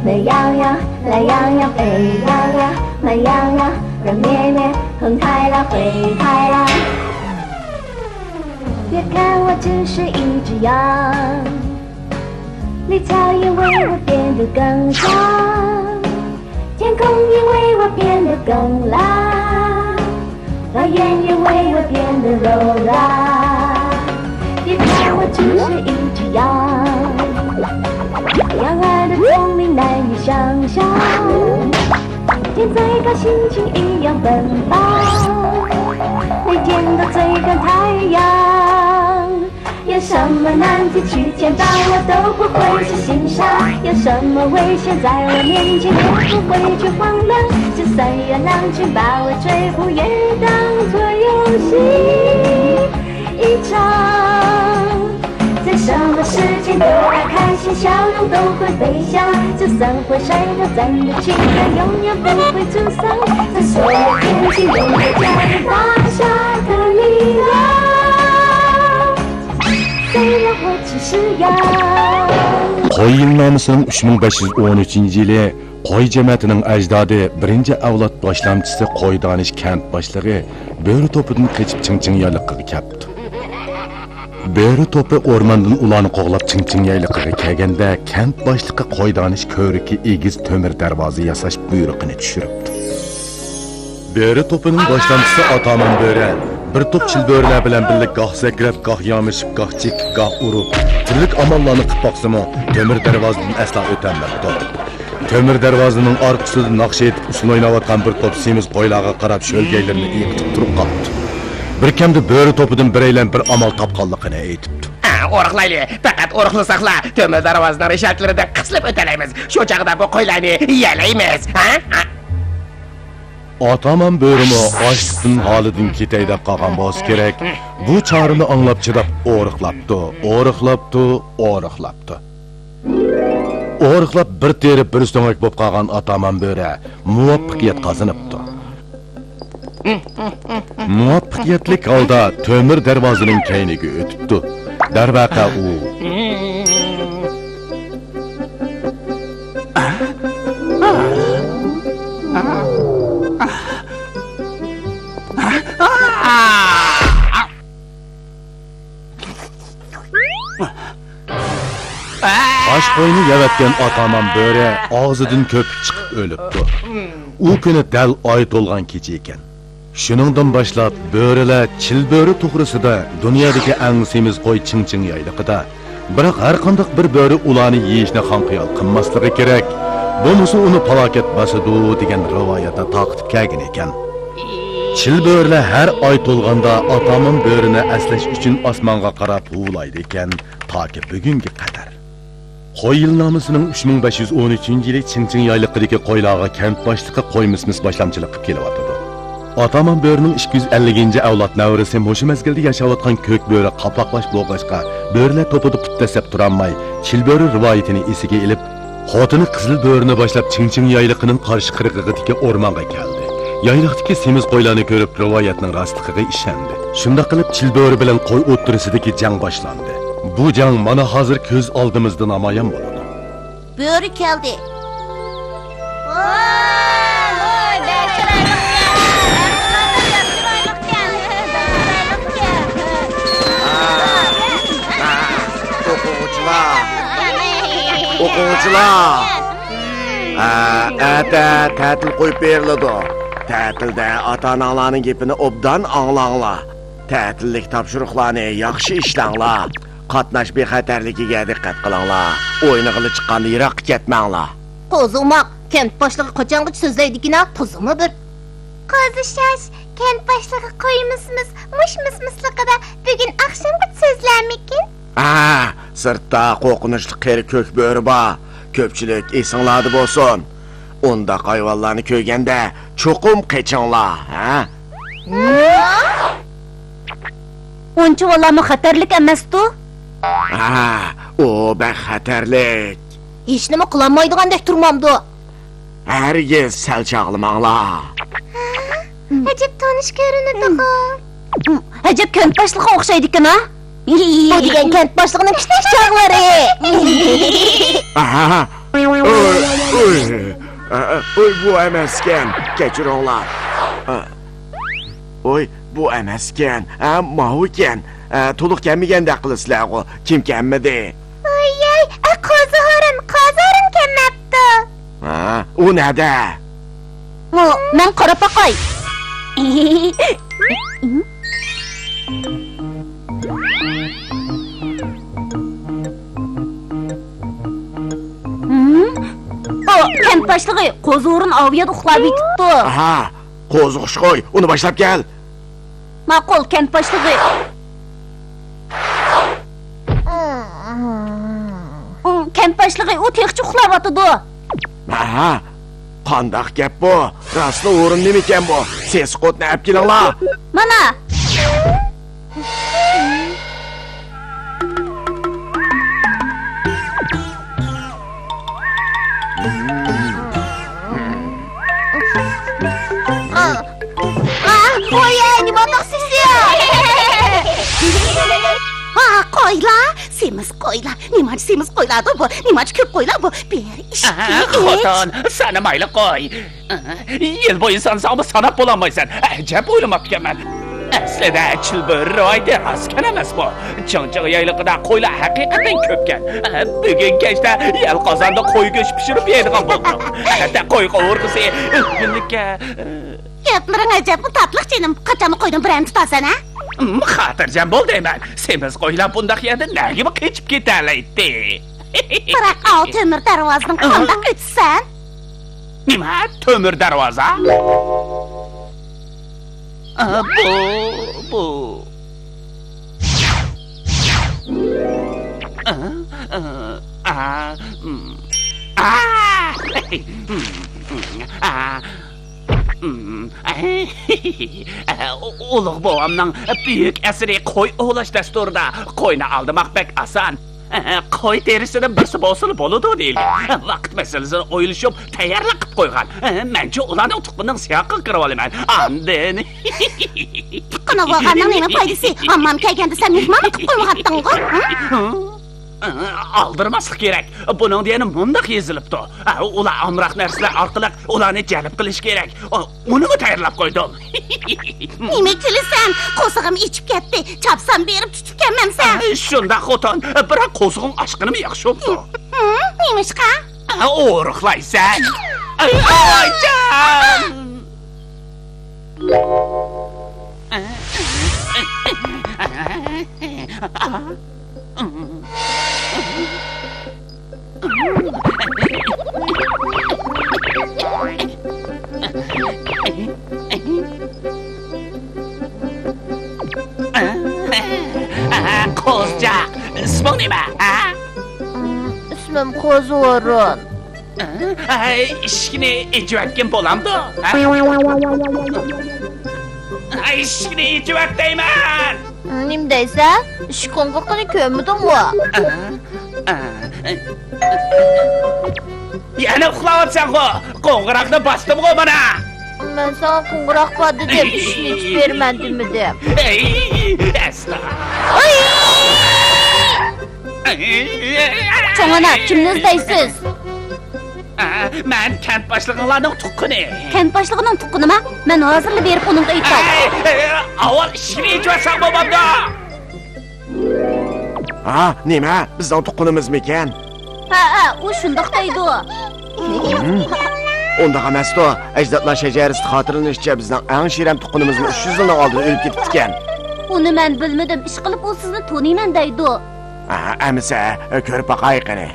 美羊羊，懒羊羊，沸羊羊，慢羊羊，软绵绵，横太郎，灰太狼。别看我只是一只羊，绿草也为我变得更香，天空也为我变得更蓝，花园也为我变得柔软。别看我只是一只羊，羊儿的聪明难以想象，天最高心情一样奔放，每天都追赶太阳。有什么难题去牵绊我都不会去欣赏，有什么危险在我面前也不会去荒凉，就算有狼群把我追捕也当作游戏一场。在什么时间都爱开心，笑容都会飞翔，就算会摔倒咱的情感永远不会沮丧，在所有天气都会加入大厦的力量。Qo'yilnomisining 3513-yili qo'y jamiyatining ajdodi birinchi avlod boshlamchisi qo'ydonish kent boshlig'i bo'ri to'pidan qochib Chingching yayliqiga keldi. Bo'ri to'pi o'rmondan ularni qo'g'lab Chingching yayliqiga kelganda kent boshlig'i qo'ydonish ko'riki egiz to'mir darvoza yasash buyruqini tushiribdi. Bo'ri to'pining boshlamchisi Otamon bo'ri bir top chilbörler bilen birlik gah sakrab, gah yamışıp, gah çekip, gah urup, türlük amallarını qıp baqsımı, tömür dervazının əsla ötənməpdi. Tömür dervazının arkasında naqş etib, usul oynavatqan bir top semiz qoylağa qarab şölgeylerini iyiqtib turub qaldı. Bir kemdi böğrü topudan bireylen bir amal tapqanlıqını eytibdi. Oruqlaylı, faqat oruqlu saqla, tömür dervazının reşatlarında qıslıb ötələyimiz, şu çağda bu qoylarını yiyələyimiz, Otamon bo'rimi ochlikdan holidan ketay deb qolgan bo'lsa kerak. Bu chorani anglab chidab o'riqlabdi. O'riqlab bir terib bir so'ngak bo'lib qolgan Otamon bo'ri muvaffaqiyat qozonibdi. Muvaffaqiyatlik holda to'mir darvozaning kayniga o'tibdi. Darvaqa u Aş boynu yavatgan Otamon bo'ri og'zidan ko'pik chiqib o'libdi. U kuni dal oy to'lgan kecha ekan. Shuningdan boshlab bo'rilar chilböri to'g'risida dunyodagi eng semiz qo'y Chingching yayliqida. Biroq har qanday bir bo'ri ularni yeyishni xonqiyol qilmasligi kerak. Bo'lmasa uni falokat bosadi degan rivoyatda taqib kelgan ekan. Chilbörilar har oy to'lganda Otamon bo'rini aslash uchun osmonga qarab huvlaydi ekan, toki bugunga qadar. Qo'yilnomisining 3513-yili Chingching yayliqidagi qo'ylarga kent boshlig'i qo'ymismis boshlamchilik qilib kelyotdi. Otamon bo'rining 250-avlod navrisi mushu mezgilda yashayotgan ko'k bo'ri qapoqlash bo'lg'achqa, bo'rilar to'pida put tasab turolmay, chilböri rivoyatini esiga ilib, xotini qizil bo'rini boshlab Chingching yayliqining qarshi qirg'ig'idagi o'rmonga keldi. Yayliqdagi semiz qo'ylarni ko'rib rivoyatning rostligiga ishondi. Shunda qilib chilböri bilan qo'y o'ttirisidagi jang boshlandi. Bu jang mana hozir ko'z oldimizda namoyon bo'ladi. Bo'ri keldi. O'quvchilar. Ta'til qo'yib beriladi. Ta'tilda ota-onalarning gapini obdan anglanglar. Ta'tillik topshiriqlarni yaxshi ishlanglar. Qatnash bexatarligiga diqqat qilinglar. O'yinig'ili chiqqanda yiroqqa ketmanglar. To'zumaq, kent boshlig'i qachongacha so'zlaydigina, to'zumi bir. Qo'zishash, kent boshlig'i qo'yimizmiz, mushmismisligida bugun oqshomgacha so'zlarmikin? Sirtda qo'rqinchli qeri ko'k bo'ri bor. Ko'pchilik esinglarda bo'lsin. Unda hayvonlarni ko'rganda cho'qim qechinglar, Uncha valami xatarlik emas-ku? O bexatarlik. Hech nima qilolmaydigandek turmamdi. Hargiz sal chaqlamanglar. Ajab tanish ko'rinadi-ku. Ajab kent boshlig'iga o'xshaydi-ku, ha? Bu degan kent boshlig'ining kichik chog'lari. Oy, bu emasken. Kechiringlar. Oy, bu emasken. Mahuken. To'liq kelmagandek qilasizlar-ku. Kim kelmadi? Oy, qo'zihorim kelmabdi. U nada? Men qarab boqay. Kent başlığı qo'zg'orin oviyada uxlab yotibdi. Aha, qo'zg'ish qo'y. Uni boshlab kel. Ma'qul, kent başlığı. Kent başlığı u texchi uxlab yotidi. Aha. Qandaq gap bu? Rostli o'rin nima ekan bu? Ses qotni olib kelinglar. Mana. Oy, nima taqsisi? Qo'ylar, semiz qo'ylar. Nimachi semiz qo'ylardi bu? Nimachi ko'p qo'ylar bu? Beri ishga. Xotin, sana mayli qo'y. Yil bo'yi sansog'ni sanab bo'lolmaysan. Ajab o'ylamab ekanman. Aslida chilbir ro'yda raskan emas bu. Chingchig' yaylig'ida qo'ylar haqiqatan ko'pkan. Bugun kechda yal qozonda qo'y go'sht pishirib yeydigan bo'ldim. Hatta qo'y qovurg'isi kunlikka Gaplaring ajabmi tatliq jinim. Qachon qo'ydan birini tutasan, ha? xotirjam bo'l deyman. Semiz qo'ylar bundaq yerda nagimi qechib ketalaydi. Biroq temir darvozadan qandoq o'tsan? Nima? Temir darvoza? Bu. Ulug' bobomning buyuk asriy qo'y ovlash dasturida qo'yni aldamoq bek oson. Qo'y terisini birsi bosilib bo'ladi deyilgan. Vaqt masalasini o'ylashib tayyorlab qilib qo'ygan. Mencha ularning tuqqining siyoqiga kirib olaman. Andin. Tuqqini bo'lganning nima foydasi? Ammam kelganda sen mehmon qilib qo'ymoqding-ku. Aldırmaslik kerak. Buning degani mundaq yezilibdi. Ular amroq narsalar orqali ularni jalb qilish kerak. Uni tayyorlab qo'ydim. Nima qilasan? Qo'sig'im ichib ketdi. Chapsam berib tutib kelmamsan. Shunda xotin, biroq qo'zg'ing oshqinimi yaxshi bo'pti. Nimishqa? O'riqlaysan. Oyjon! Qo'zja, isming nima? Ismim Qo'zg'orin. Ishkini ejayotgan bo'lamdi. Ishkini ejayot deyman. Nim deysan? Ish qo'ng'iqini ko'rmadingmi? Yana uxlayapsan-ku. Qo'ng'iroqni bosdim-ku mana. Men sana qo'ng'iroq badi deb ishni ichib bermadimmi deb. Asta. Cho'ng'ana, kimni izlaysiz? Men kent boshlig'inglarning tuqqini. Kent boshlig'ining tuqqinimi? Men hozirla berib uningga aytay. Avval ishni ejayotsan bo'pti. Nima? Bizning tuqqinimizmi ekan? U shundoq deydi. Undaq emas-ku. Ajdodlar shajarasida xotirlanishcha bizning eng shirin tuqqinimizni 300 yildan oldin o'lib ketibdi ekan. Uni men bilmadim. Ish qilib u sizni taniyman deydi. Amisa, ko'rib boqay qani.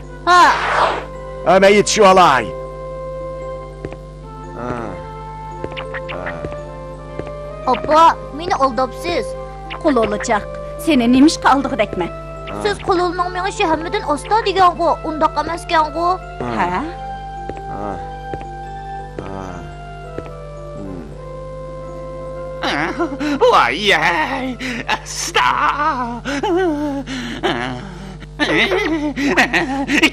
Men yetishib olay. Oppa, meni aldabsiz. Qo'l olacaq. Seni nemish qoldig'idakman. Siz qo'lolning menga shahammidan osta degan-ku, undaq emaskan-ku. Ha? Voy, asta.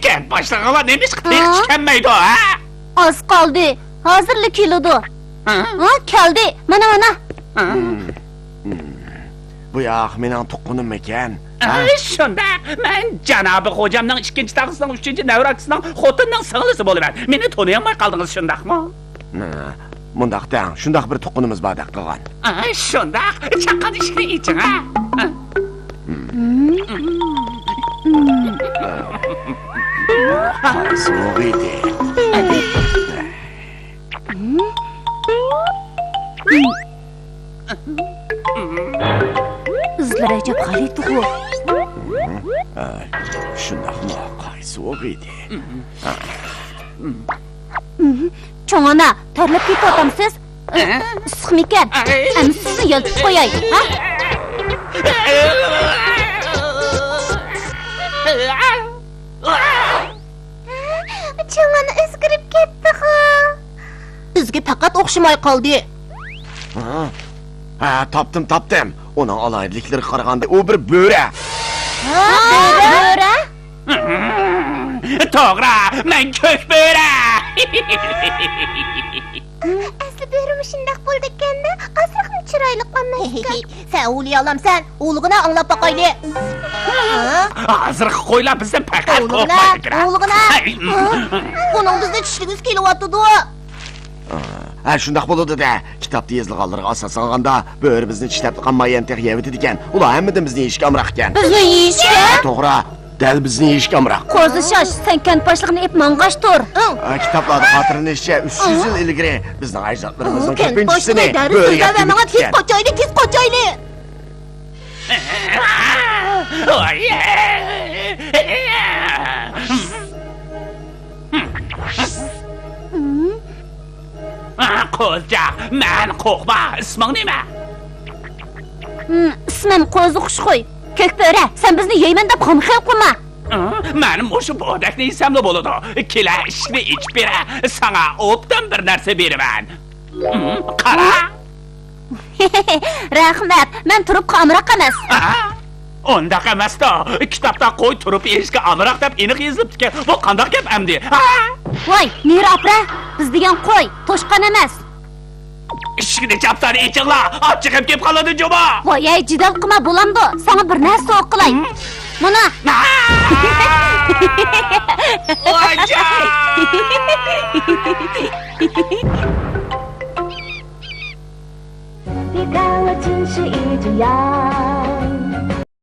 Kent boshlig'inglar nemish qilib chiqmaydi, ha? Az qoldi. Hozirlik keladi. Keldi. Mana. Bu Yo'q, mening tuqqanim ekan. Shundaq, men janobi xo'jamning 2-tag'isining 3-navrakisining xotinning singlisi bo'laman. Meni taniyolmay qoldingiz, shundaqmi? Mundaq dang, shundaq bir tuqqanimiz bor deb qilgan. Shundaq, chaqqan ishni iching, ha? So'g'd edi. Izlar ajab g'alati-ku. Shundaqmi? So'g'd edi. Cho'ng ona, terlab ketyapsiz? Issiqmikan? Endi sizni yoltib qo'yay, ha? Cho'ng ona o'zgarib ketdi-ku. Bizga faqat o'xshamay qoldi. Topdim. Uning alayliklari qaraganda u bir bo'ra. Bo'ra? To'g'ri, men ko'k bo'ra. Asli bo'rim shundoq bo'ldi ekanda, asriqni chiroyli qolmasdi. Sen o'liy olamsan, o'lig'ini anglab boqayli. Hozir qo'ylar bizdan faqat qo'rqmaydi. O'lig'ini. Buning bizda tishligimiz kelyapti-ku. Shundaq bo'ladi-da. Kitobda yozilganlarga asos olganda, bo'ri bizni tishlab qanmagan tex yevdi ekan. Ular hammadan bizni yeyishga amroq ekan. Bizni yeyishga? To'g'ri, dal bizni yeyishga amroq. Qo'zi shosh, sen kent boshlig'ini ep mang'ash tur. Kitoblarda xotirlanishcha 300 yil ilgari bizning ajdodlarimizning Kent ko'pinchisini boshlig'i bo'riga darrov menga tez qochayli. Qo'zjaq, men qo'rqma, isming nima? Ismim Qo'zi Xushxuy. Ko'k bo'ra, sen bizni yeyman deb xomxel qilma. Menim o'sha bo'dakni esamli bo'ladi. Kela ishni ichib bera, sana obdan bir narsa beraman. Qara. Rahmat, men turib qamroq emas. Undaq emas-da. Kitobda qo'y turib yeyishga amroq deb aniq yozilibdi. Bu qanday gap amdi? Voy, Mira opra, biz degan qo'y, to'shqan emas. Ishni chapsani ichinglar, ochiqib kelib qoladi juma. Voy, ey jidal qilma bo'lamdi. Sana bir narsa o'qilay. Mana.别看我只是一只羊，